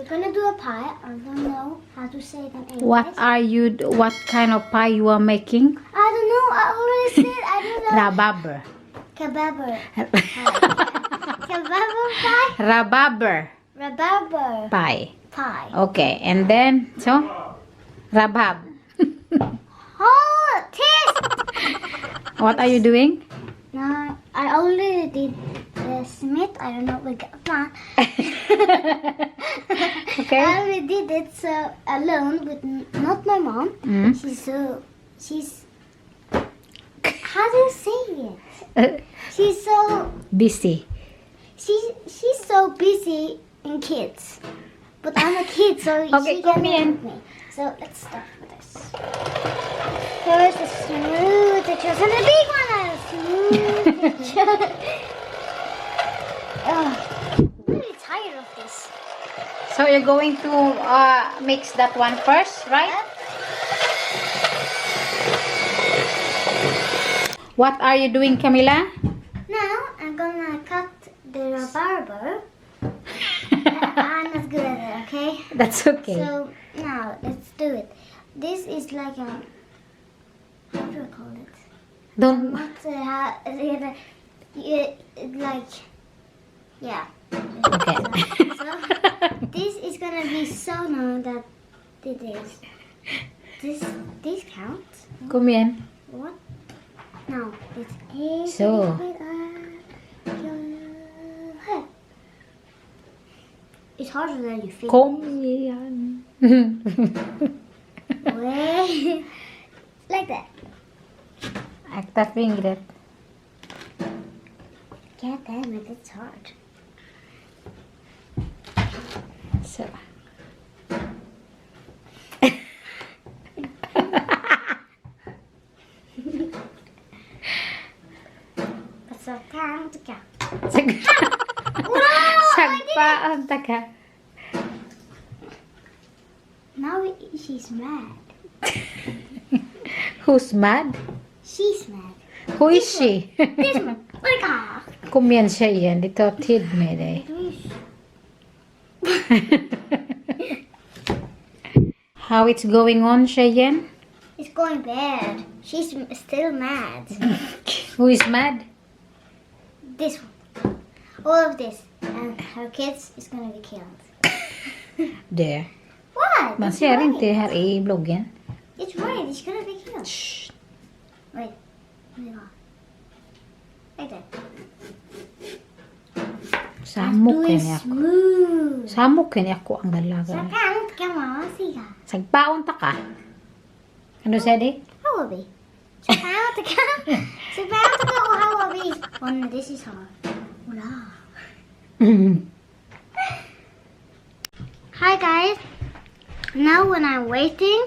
we're gonna do a pie. I don't know how to say it in English. What kind of pie you are making? I don't know. I already said I don't know. Rababer. Kababer. Kababer pie. Rababer Pie. Okay, and then rabab. Oh, taste. What are you doing? No, I already did the Smith. I don't know what we got. Okay. I already did it alone with not my mom. Mm. She's how do you say it? She's so Busy. she's so busy in kids. But I'm a kid, so Okay, she can come in. help me. So let's start with this. First the smooth pictures and the big one. Smooth picture. I'm really tired of this. So you're going to mix that one first, right? What are you doing, Camilla? Now I'm gonna cut the barber. I'm not good at it, okay? That's okay. So now let's do it. This is like a how do I call it? Don't. Not like yeah. Okay. So this is gonna be so known that it is. This counts. Come in. What? No, it's a. So. It's harder than you think. Kom igen. Wait. Like that. Akta fingret. God damn it, it's hard. So. But so count. Sagpaon taka. Now she's mad. Who's mad? She's mad. Who is she? This one. Like Kom igen tjejen, det tar tid med dig. How it's going on, tjejen? It's going bad. She's still mad. Who is mad? This one. All of this. And her kids is gonna be killed. There. What? Man It's ser right. inte här i bloggen. It's right. It's gonna be killed. Shh. Wait. Let me go. Like that. Samukin Do it ako. smooth. Samukin ako ang dalaga. Sakang kama siya. Sagpaon ta ka. Ano siya di? Hawabi. Sakang taka. Sakang taka o hawabi. Oh no, this is hard. Wala. Hi guys. Now when I'm waiting,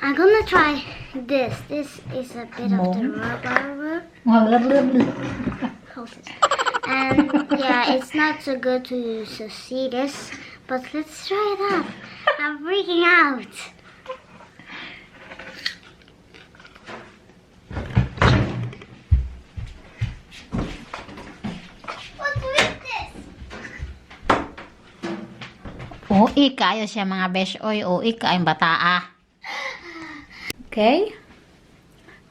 I'm gonna try this. This is a bit of the rubber. And yeah, it's not so good to see this, but let's try it out. I'm freaking out. What's with this? Ui kayo siya mga besh. Oy, ui kayong bataa. Okay?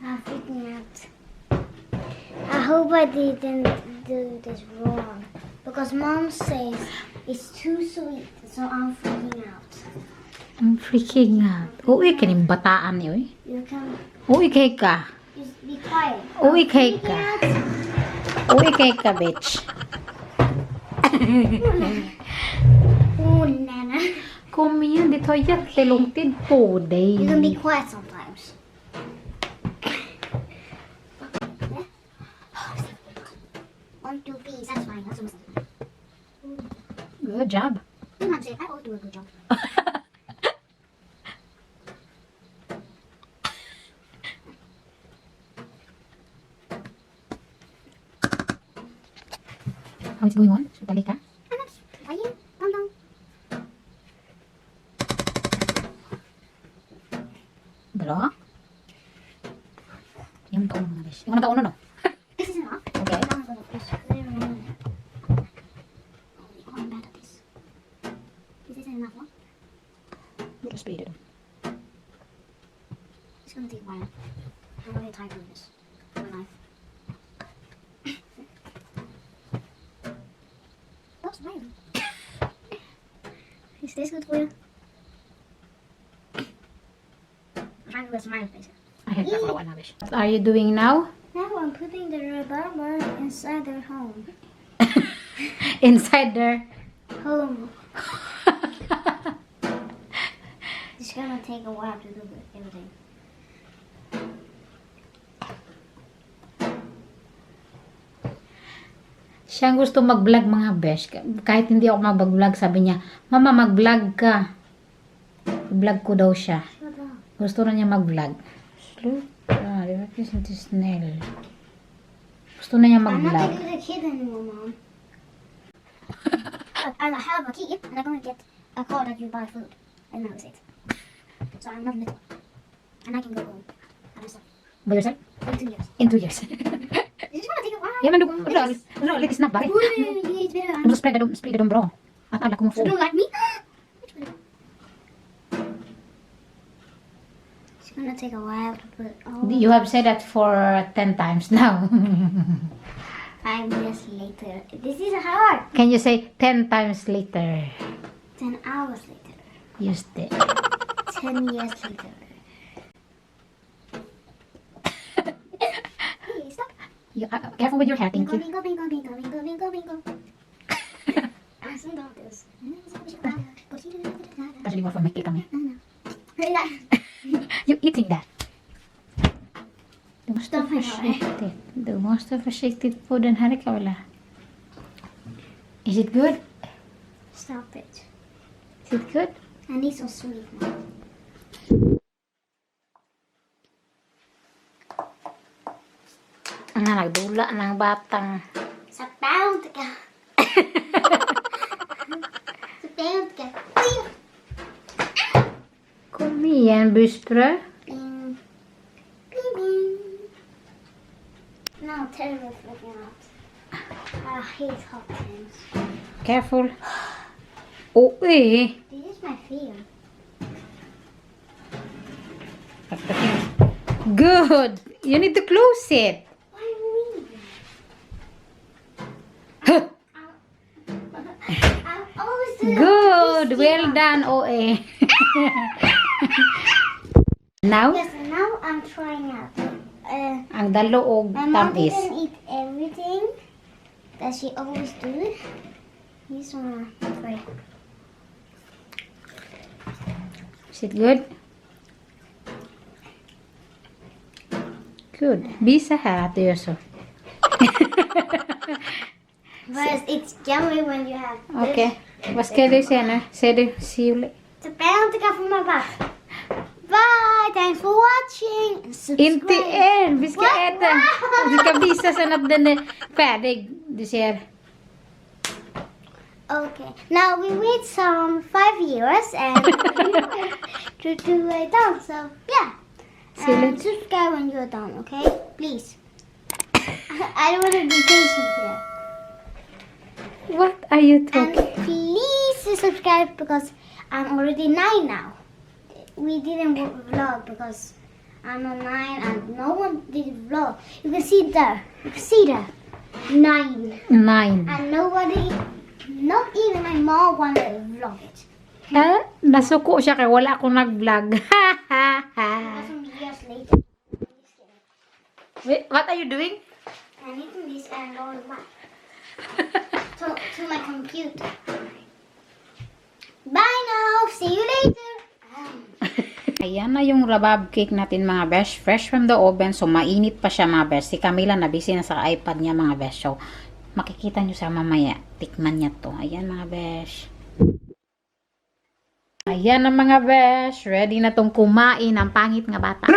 I'm freaking out. I hope I didn't do this wrong. Because mom says it's too sweet. So I'm freaking out. I'm freaking out. Ui kaning bataan ni oy. You can Ui kay ka. just be quiet. Ui I'm kay freaking ka. out. Ui kay ka, bitch. Oh, Nana. Kom igen, det tar jättelång tid på dig. You can be quiet sometimes. One, two, three. That's fine. That's awesome. Good job. You have to say, I always do a good job. How it's going on? Balik ka? I'm not trying. Calm down. Bro? Yung taon mga besh. Yung taon no? This is enough. Okay. Now I'm gonna push. Oh, I'm bad at this. This isn't enough. Tastes good for you. I'm trying to do a smile face. What are you doing now? Now I'm putting the rhubarber inside their home. Inside there. Home. It's gonna take a while to do everything. Siya ang gusto mag-vlog mga besh. Kahit hindi ako mag-vlog, sabi niya, Mama, mag-vlog ka. Vlog ko daw siya. Shut up. Gusto na niya mag-vlog. Look, isn't this nail? Gusto na niya I'm not mag-vlog. a good kid anymore, Mom. I have a key, and I'm gonna get a call that you buy food. And now it's 8. So I'm not little. And I can go home. By myself. By yourself? In 2 years. In 2 years. It's gonna take a while. Ja, men du lite snabbare. It's better. Men då sprider de bra. Att alla kommer So få. don't like me? It's gonna take a while to put all You have said that for 10 times now. 5 years later. This is hard. Can you say 10 times later? 10 hours later. Just it. 10 years later. Hey, stop. Careful with your hair, thank Bingo, you. bingo, bingo, bingo, bingo, bingo, bingo. Listen to this. Kanske det var för mycket kami. Hej där. You eating that? Du måste vara Stoppa det. försiktig. Du måste vara försiktig på den här Camilla. Is it good? Stop it. Is it good? I need some sweet now. Nagdula ng batang. Sa pound ka. Sa pound ka. Kom igen, busbröd. Bing. Bing, bing. No, terrible flipping out. I hate hot things. Careful. Oj! This is my fear. Good! You need to close it. Why me? I'm always doing Good! this Well thing. done, OA. Now, Yes, and now I'm trying out. ang dalo og My mom tamis. didn't eat everything that she always do. Here's wanna try. Is it good? Good. Visa här att du gör så. But it's yummy when you have this. Okej. Vad ska du säga nu? Säger du see you later? It's a pound to go from my back. Bye! Thanks for watching! And subscribe. Inte än! Vi ska What? äta. Vi ska visa sen att den är färdig. Du ser. Okay, now we wait some 5 years and to it done. So yeah, See you and later. subscribe when you're done. Okay, please. I don't want to be patient here. What are you And talking? please subscribe because I'm already 9 now. We didn't vlog because I'm on 9 and no one did vlog. You can see there. You can see there. 9. 9. And nobody, not even my mom wanted to vlog it. Nasuko siya kaya wala akong nag-vlog. Some years later. Wait, what are you doing? I'm eating this and going back to my computer. Bye now. See you later. Ayan na yung rabab cake natin mga besh. Fresh from the oven. So, mainit pa siya mga besh. Si Camilla na busy na sa iPad niya mga besh. So, makikita nyo sa mamaya. Tikman niya to. Ayan mga besh. Ayan na mga besh. Ready na tong kumain ang pangit nga bata.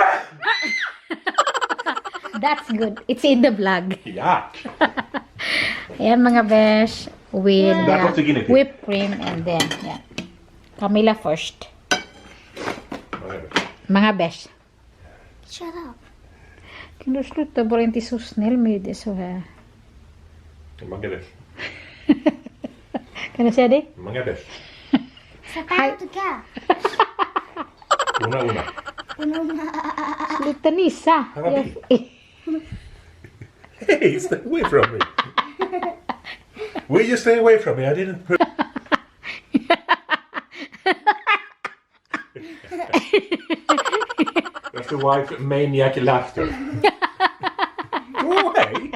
That's good. It's in the vlog. Yuck. Ayan mga besh. With That was the guinea pig. whipped cream and then, yeah. Camilla first. Mga besh. Shut up. Kan du sluta vara inte så snäll med det så här? Mange bärs. Kan du säga det? Mange bärs. Sa tayo to ka. Una. Sluta nissa. Hallå, Hey, stay away from me. Will you stay away from me? I didn't put... housewife maniac laughter. Go away.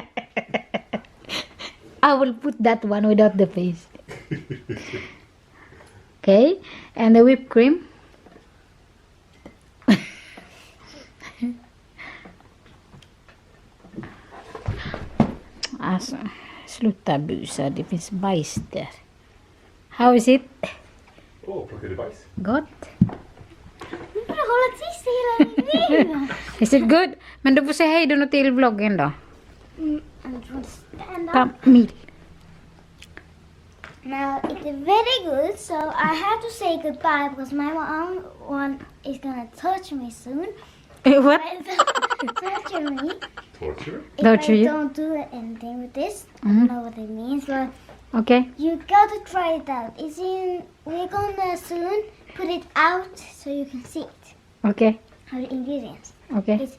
I will put that one without the face. Okay, and the whipped cream. Alltså, sluta busa, det finns bajs där. How is it? Åh, plockade du bajs? Gott? Du får hålla tyst hela tiden. Is it good? Men du får säga hej då till vloggen då. I'm trying to stand up. Camilla. Now it's very good, so I have to say goodbye because my mom is gonna touch me soon. What? Torture me. Torture? If Torture I you? don't do anything with this, I don't know what it means, but Okay. you gotta try it out. We're gonna soon put it out so you can see it. Okay. How the ingredients. Okay. It's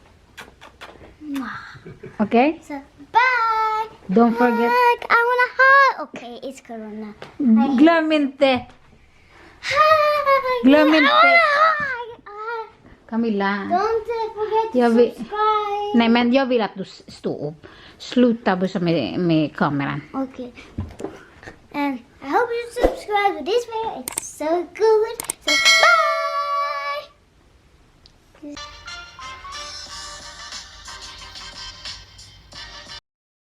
Okay. so bye. Don't forget. Hug. I wanna hug. Okay, it's Corona. Glöm inte. Hug. Glöm I inte. wanna hug. Camilla. Don't forget to Jag vill- subscribe. Nej, men jag vill att du står upp. Sluta busa med kameran. Okay. And I hope you subscribe to this video. It's so good. So bye.